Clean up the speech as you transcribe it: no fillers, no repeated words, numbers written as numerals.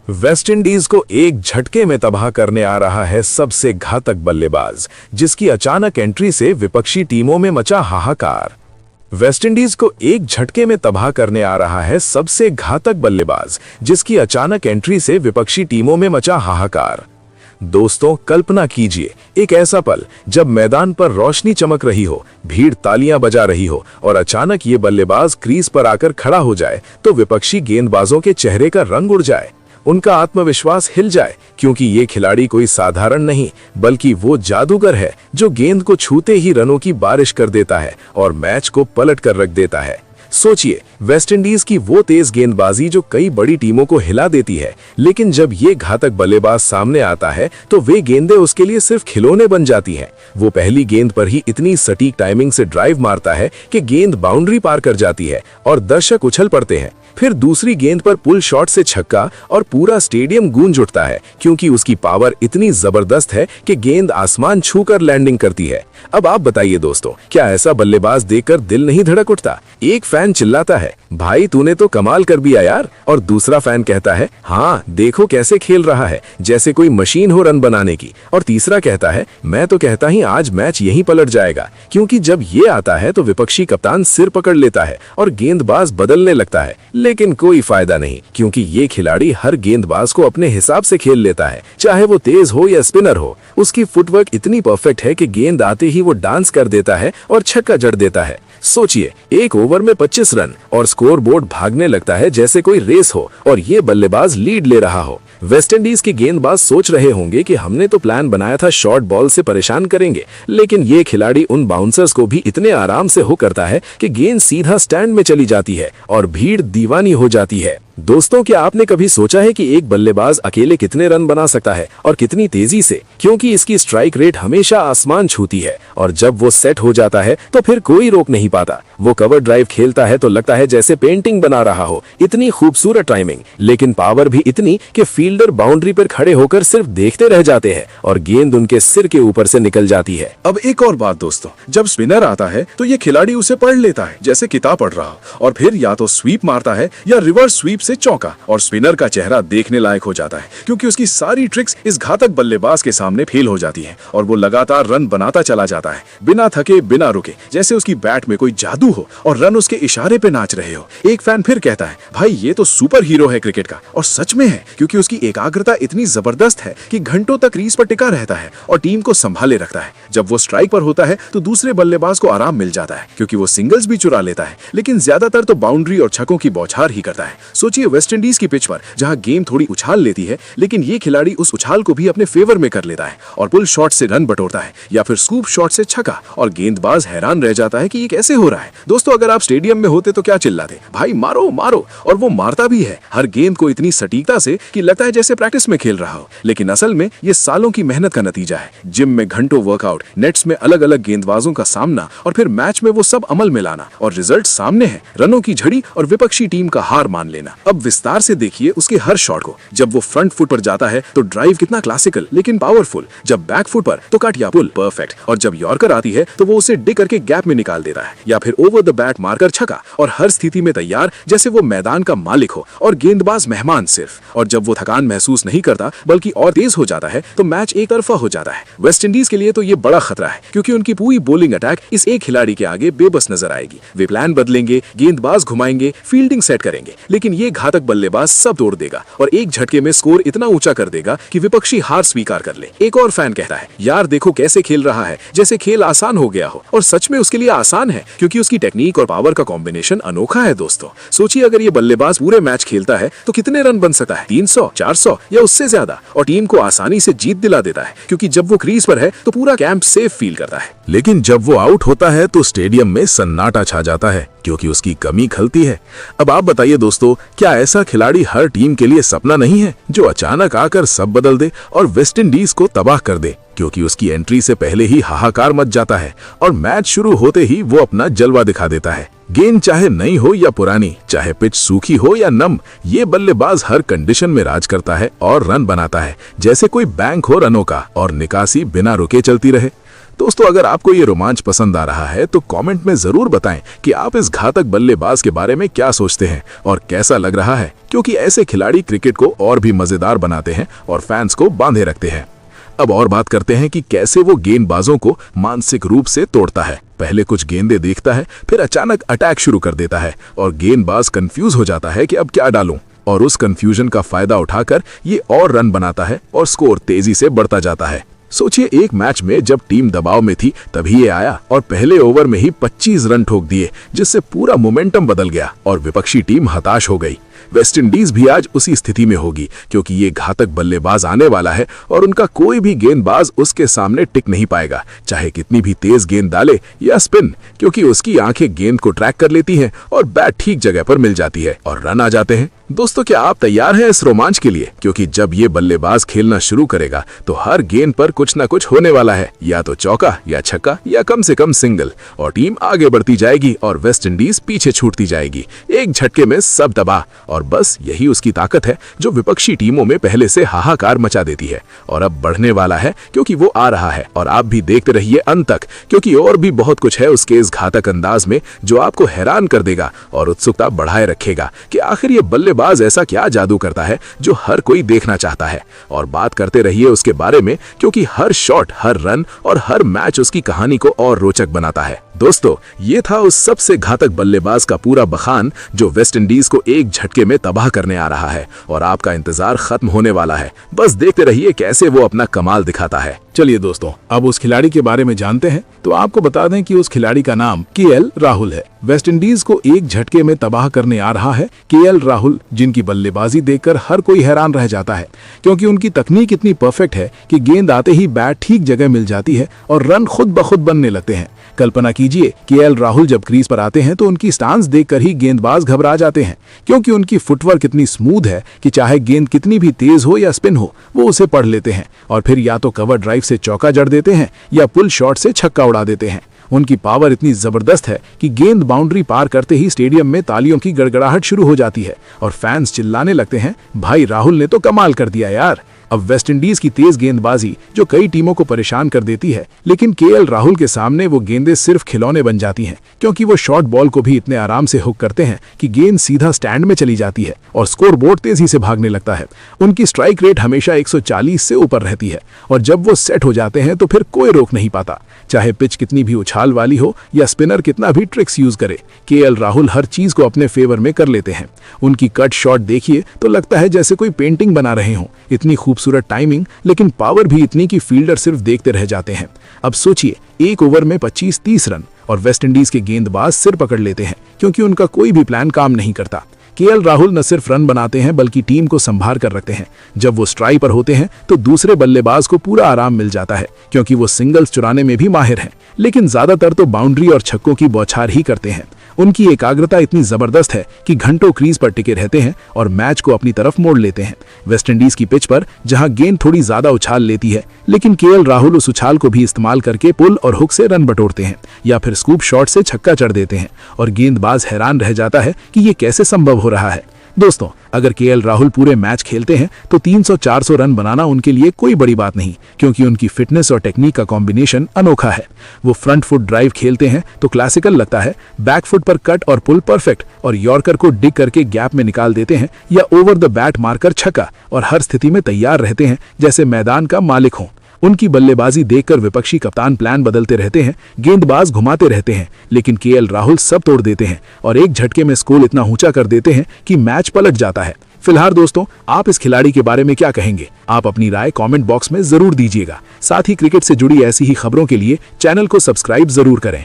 West Indies को एक झटके में तबाह करने आ रहा है सबसे घातक बल्लेबाज, जिसकी अचानक एंट्री से विपक्षी टीमों में मचा हाहाकार। वेस्टइंडीज को एक झटके में तबाह करने आ रहा है सबसे घातक बल्लेबाज, जिसकी अचानक एंट्री से विपक्षी टीमों में मचा हाहाकार। दोस्तों, कल्पना कीजिए एक ऐसा पल जब मैदान पर रोशनी चमक रही हो, भीड़ तालियां बजा रही हो और अचानक ये बल्लेबाज क्रीज पर आकर खड़ा हो जाए तो विपक्षी गेंदबाजों के चेहरे का रंग उड़ जाए, उनका आत्मविश्वास हिल जाए, क्योंकि ये खिलाड़ी कोई साधारण नहीं बल्कि वो जादूगर है जो गेंद को छूते ही रनों की बारिश कर देता है और मैच को पलट कर रख देता है। सोचिए, वेस्टइंडीज की वो तेज गेंदबाजी जो कई बड़ी टीमों को हिला देती है, लेकिन जब ये घातक बल्लेबाज सामने आता है तो वे गेंदें उसके लिए सिर्फ खिलौने बन जाती हैं। वो पहली गेंद पर ही इतनी सटीक टाइमिंग से ड्राइव मारता है कि गेंद बाउंड्री पार कर जाती है और दर्शक उछल पड़ते हैं। फिर दूसरी गेंद पर पुल शॉट से छक्का और पूरा स्टेडियम गूंज उठता है, क्योंकि उसकी पावर इतनी जबरदस्त है कि गेंद आसमान छूकर लैंडिंग करती है। अब आप बताइए दोस्तों, क्या ऐसा बल्लेबाज देखकर दिल नहीं धड़क उठता? एक फैन चिल्लाता है, भाई तूने तो कमाल कर दिया यार, और दूसरा फैन कहता है, हाँ देखो कैसे खेल रहा है, जैसे कोई मशीन हो रन बनाने की। और तीसरा कहता है, मैं तो कहता ही आज मैच यहीं पलट जाएगा, क्योंकि जब ये आता है तो विपक्षी कप्तान सिर पकड़ लेता है और गेंदबाज बदलने लगता है। लेकिन कोई फायदा नहीं, क्योंकि ये खिलाड़ी हर गेंदबाज को अपने हिसाब से खेल लेता है, चाहे वो तेज हो या स्पिनर हो। उसकी फुटवर्क इतनी परफेक्ट है कि गेंद आते ही वो डांस कर देता है और छक्का जड़ देता है। सोचिए, एक ओवर में 25 रन और स्कोर बोर्ड भागने लगता है जैसे कोई रेस हो और ये बल्लेबाज लीड ले रहा हो। वेस्टइंडीज के गेंदबाज सोच रहे होंगे कि हमने तो प्लान बनाया था शॉर्ट बॉल से परेशान करेंगे, लेकिन ये खिलाड़ी उन बाउंसर्स को भी इतने आराम से हुक करता है कि गेंद सीधा स्टैंड में चली जाती है और भीड़ दीवानी हो जाती है। दोस्तों, क्या आपने कभी सोचा है कि एक बल्लेबाज अकेले कितने रन बना सकता है और कितनी तेजी से? क्योंकि इसकी स्ट्राइक रेट हमेशा आसमान छूती है और जब वो सेट हो जाता है तो फिर कोई रोक नहीं पाता। वो कवर ड्राइव खेलता है तो लगता है जैसे पेंटिंग बना रहा हो, इतनी खूबसूरत टाइमिंग, लेकिन पावर भी इतनी कि फील्डर बाउंड्री पर खड़े होकर सिर्फ देखते रह जाते हैं और गेंद उनके सिर के ऊपर से निकल जाती है। अब एक और बात दोस्तों, जब स्पिनर आता है तो ये खिलाड़ी उसे पढ़ लेता है जैसे किताब पढ़ रहा हो, और फिर या तो स्वीप मारता है या रिवर्स स्वीप से चौका, और स्पिनर का चेहरा देखने लायक हो जाता है, क्योंकि उसकी सारी ट्रिक्स इस घातक बल्लेबाज के सामने फेल हो जाती हैं और वो लगातार रन बनाता चला जाता है, बिना थके बिना रुके, जैसे उसकी बैट में कोई जादू हो और रन उसके इशारे पे नाच रहे हो। एक फैन फिर कहता है, भाई ये तो सुपर हीरो है क्रिकेट का, और सच में है, क्योंकि उसकी एकाग्रता इतनी जबरदस्त है कि घंटों तक क्रीज पर टिका रहता है और टीम को संभाले रखता है। जब वो स्ट्राइक पर होता है तो दूसरे बल्लेबाज को आराम मिल जाता है, क्योंकि वो सिंगल्स भी चुरा लेता है, लेकिन ज्यादातर तो बाउंड्री और छक्कों की बौछार ही करता है। सोचिए, वेस्टइंडीज की पिच पर जहां गेम थोड़ी उछाल लेती है, लेकिन ये खिलाड़ी उस उछाल को भी अपने फेवर में कर लेता है और पुल शॉट से रन बटोरता है या फिर स्कूप शॉट से छक्का, और गेंदबाज हैरान रह जाता है कि ये कैसे हो रहा है। दोस्तों, अगर आप स्टेडियम में होते तो क्या चिल्लाते? भाई मारो मारो, और वो मारता भी है हर गेंद को इतनी सटीकता से कि लगता है जैसे प्रैक्टिस में खेल रहा हो, लेकिन असल में ये सालों की मेहनत का नतीजा है। जिम में घंटों वर्कआउट, नेट्स में अलग अलग गेंदबाजों का सामना और फिर मैच में वो सब अमल में लाना, और रिजल्ट सामने है, रनों की झड़ी और विपक्षी टीम का हार मान लेना। अब विस्तार से देखिए उसके हर शॉट को। जब वो फ्रंट फुट पर जाता है तो ड्राइव कितना क्लासिकल लेकिन पावरफुल, जब बैक फुट पर तो कट या पुल परफेक्ट, और जब यॉर्कर आती है तो वो उसे डिग करके गैप में निकाल देता है या फिर ओवर द बैट मारकर छक्का, और हर स्थिति में तैयार जैसे वो मैदान का मालिक हो और गेंदबाज मेहमान सिर्फ। और जब वो थकान महसूस नहीं करता बल्कि और तेज हो जाता है तो मैच एक तरफा हो जाता है। वेस्टइंडीज के लिए तो ये बड़ा खतरा है, क्योंकि उनकी पूरी बॉलिंग अटैक इस एक खिलाड़ी के आगे बेबस नजर आएगी। वे प्लान बदलेंगे, गेंदबाज घुमाएंगे, फील्डिंग सेट करेंगे, लेकिन ये घातक बल्लेबाज सब तोड़ देगा और एक झटके में स्कोर इतना ऊंचा कर देगा कि विपक्षी हार स्वीकार कर ले। एक और फैन कहता है, यार देखो कैसे खेल रहा है, जैसे खेल आसान हो गया हो, और सच में उसके लिए आसान है, क्योंकि उसकी टेक्निक और पावर का कॉम्बिनेशन अनोखा है। दोस्तों, सोचिए अगर ये बल्लेबाज पूरे मैच खेलता है तो कितने रन बन सकता है? 300, 400 या उससे ज्यादा, और टीम को आसानी से जीत दिला देता है, क्योंकि जब वो क्रीज पर है तो पूरा कैंप सेफ फील करता है। लेकिन जब वो आउट होता है तो स्टेडियम में सन्नाटा छा जाता है, क्योंकि उसकी कमी खलती है। अब आप बताइए दोस्तों, क्या ऐसा खिलाड़ी हर टीम के लिए सपना नहीं है, जो अचानक आकर सब बदल दे और वेस्टइंडीज को तबाह कर दे? क्योंकि उसकी एंट्री से पहले ही हाहाकार मच जाता है और मैच शुरू होते ही वो अपना जलवा दिखा देता है। गेंद चाहे नई हो या पुरानी, चाहे पिच सूखी हो या नम, ये बल्लेबाज हर कंडीशन में राज करता है और रन बनाता है जैसे कोई बैंक हो रनों का, और निकासी बिना रुके चलती रहे। दोस्तों, अगर आपको ये रोमांच पसंद आ रहा है तो कमेंट में जरूर बताएं कि आप इस घातक बल्लेबाज के बारे में क्या सोचते हैं और कैसा लग रहा है, क्योंकि ऐसे खिलाड़ी क्रिकेट को और भी मजेदार बनाते हैं और फैंस को बांधे रखते हैं। अब और बात करते हैं कि कैसे वो गेंदबाजों को मानसिक रूप से तोड़ता है। पहले कुछ गेंदें देखता है, फिर अचानक अटैक शुरू कर देता है और गेंदबाज कंफ्यूज हो जाता है कि अब क्या डालूं, और उस कंफ्यूजन का फायदा उठाकर ये और रन बनाता है और स्कोर तेजी से बढ़ता जाता है। सोचिए, एक मैच में जब टीम दबाव में थी तभी ये आया और पहले ओवर में ही 25 रन ठोक दिए, जिससे पूरा मोमेंटम बदल गया और विपक्षी टीम हताश हो गई। वेस्टइंडीज भी आज उसी स्थिति में होगी, क्योंकि ये घातक बल्लेबाज आने वाला है और उनका कोई भी गेंदबाज उसके सामने टिक नहीं पाएगा, चाहे कितनी भी तेज गेंद डाले या स्पिन, क्योंकि उसकी आंखें गेंद को ट्रैक कर लेती हैं और बैट ठीक जगह पर मिल जाती है और रन आ जाते हैं। दोस्तों, क्या आप तैयार हैं इस रोमांच के लिए? क्योंकि जब ये बल्लेबाज खेलना शुरू करेगा तो हर गेंद पर कुछ ना कुछ होने वाला है, या तो चौका या छक्का या कम से कम सिंगल, और टीम आगे बढ़ती जाएगी और वेस्टइंडीज पीछे छूटती जाएगी। एक झटके में सब तबाह, और बस यही उसकी ताकत है जो विपक्षी टीमों में पहले से हाहाकार मचा देती है। और अब बढ़ने वाला है, क्योंकि वो आ रहा है, और आप भी देखते रहिए अंत तक, क्योंकि और भी बहुत कुछ है उसके इस घातक अंदाज में जो आपको हैरान कर देगा और उत्सुकता बढ़ाए रखेगा कि आखिर ये बल्लेबाज ऐसा क्या जादू करता है जो हर कोई देखना चाहता है। और बात करते रहिए उसके बारे में, क्योंकि हर शॉट, हर रन और हर मैच उसकी कहानी को और रोचक बनाता है। दोस्तों, ये था उस सबसे घातक बल्लेबाज का पूरा बखान जो वेस्टइंडीज को एक झटके में तबाह करने आ रहा है, और आपका इंतजार खत्म होने वाला है। बस देखते रहिए कैसे वो अपना कमाल दिखाता है। चलिए दोस्तों, अब उस खिलाड़ी के बारे में जानते हैं। तो आपको बता दें कि उस खिलाड़ी का नाम केएल राहुल है। वेस्टइंडीज को एक झटके में तबाह करने आ रहा है केएल राहुल, जिनकी बल्लेबाजी देखकर हर कोई हैरान रह जाता है, क्योंकि उनकी तकनीक इतनी परफेक्ट है कि गेंद आते ही बैट ठीक जगह मिल जाती है और रन खुद ब खुद बनने लगते हैं। कल्पना कीजिए, केएल राहुल जब क्रीज पर आते हैं तो उनकी स्टांस देखकर ही गेंदबाज घबरा जाते हैं, क्योंकि उनकी फुटवर्क इतनी स्मूथ है कि चाहे गेंद कितनी भी तेज हो या स्पिन हो, वो उसे पढ़ लेते हैं और फिर या तो कवर ड्राइव से चौका जड़ देते हैं या पुल शॉट से छक्का उड़ा देते हैं। उनकी पावर इतनी जबरदस्त है कि गेंद बाउंड्री पार करते ही स्टेडियम में तालियों की गड़गड़ाहट शुरू हो जाती है और फैंस चिल्लाने लगते हैं, भाई राहुल ने तो कमाल कर दिया यार। अब वेस्टइंडीज की तेज गेंदबाजी जो कई टीमों को परेशान कर देती है, लेकिन केएल राहुल के सामने वो गेंदें सिर्फ खिलौने बन जाती हैं, क्योंकि वो शॉर्ट बॉल को भी इतने आराम से हुक करते हैं कि गेंद सीधा स्टैंड में चली जाती है और स्कोरबोर्ड तेजी से भागने लगता है। उनकी स्ट्राइक रेट हमेशा 140 से ऊपर रहती है और जब वो सेट हो जाते हैं तो फिर कोई रोक नहीं पाता, चाहे पिच कितनी भी उछाल वाली हो या स्पिनर कितना भी ट्रिक्स यूज करे। केएल राहुल हर चीज को अपने फेवर में कर लेते हैं। उनकी कट शॉट देखिए तो लगता है जैसे कोई पेंटिंग बना रहे हों, इतनी खूबसूरत टाइमिंग, लेकिन पावर भी इतनी कि फील्डर सिर्फ देखते रह जाते हैं। अब सोचिए, एक ओवर में 25-30 रन और वेस्टइंडीज के गेंदबाज सिर पकड़ लेते हैं, क्योंकि उनका कोई भी प्लान काम नहीं करता। केएल राहुल न सिर्फ रन बनाते हैं बल्कि टीम को संभाल कर रखते हैं। जब वो स्ट्राइक पर होते हैं तो दूसरे बल्लेबाज को पूरा आराम मिल जाता है, क्योंकि वो सिंगल्स चुराने में भी माहिर हैं, लेकिन ज्यादातर तो बाउंड्री और छक्कों की बौछार ही करते हैं। उनकी एकाग्रता इतनी जबरदस्त है कि घंटों क्रीज पर टिके रहते हैं और मैच को अपनी तरफ मोड़ लेते हैं। वेस्टइंडीज की पिच पर जहां गेंद थोड़ी ज्यादा उछाल लेती है, लेकिन केएल राहुल उस उछाल को भी इस्तेमाल करके पुल और हुक से रन बटोरते हैं या फिर स्कूप शॉट से छक्का चढ़ देते हैं और गेंदबाज हैरान रह जाता है कि ये कैसे संभव हो रहा है। दोस्तों, अगर केएल राहुल पूरे मैच खेलते हैं तो 300-400 रन बनाना उनके लिए कोई बड़ी बात नहीं, क्योंकि उनकी फिटनेस और टेक्निक का कॉम्बिनेशन अनोखा है। वो फ्रंट फुट ड्राइव खेलते हैं तो क्लासिकल लगता है, बैक फुट पर कट और पुल परफेक्ट, और यॉर्कर को डिग करके गैप में निकाल देते हैं या ओवर द बैट मारकर छक्का, और हर स्थिति में तैयार रहते हैं जैसे मैदान का मालिक हों। उनकी बल्लेबाजी देखकर विपक्षी कप्तान प्लान बदलते रहते हैं, गेंदबाज घुमाते रहते हैं, लेकिन केएल राहुल सब तोड़ देते हैं और एक झटके में स्कोर इतना ऊंचा कर देते हैं कि मैच पलट जाता है। फिलहाल दोस्तों, आप इस खिलाड़ी के बारे में क्या कहेंगे? आप अपनी राय कमेंट बॉक्स में जरूर दीजिएगा। साथ ही क्रिकेट से जुड़ी ऐसी ही खबरों के लिए चैनल को सब्सक्राइब जरूर करें।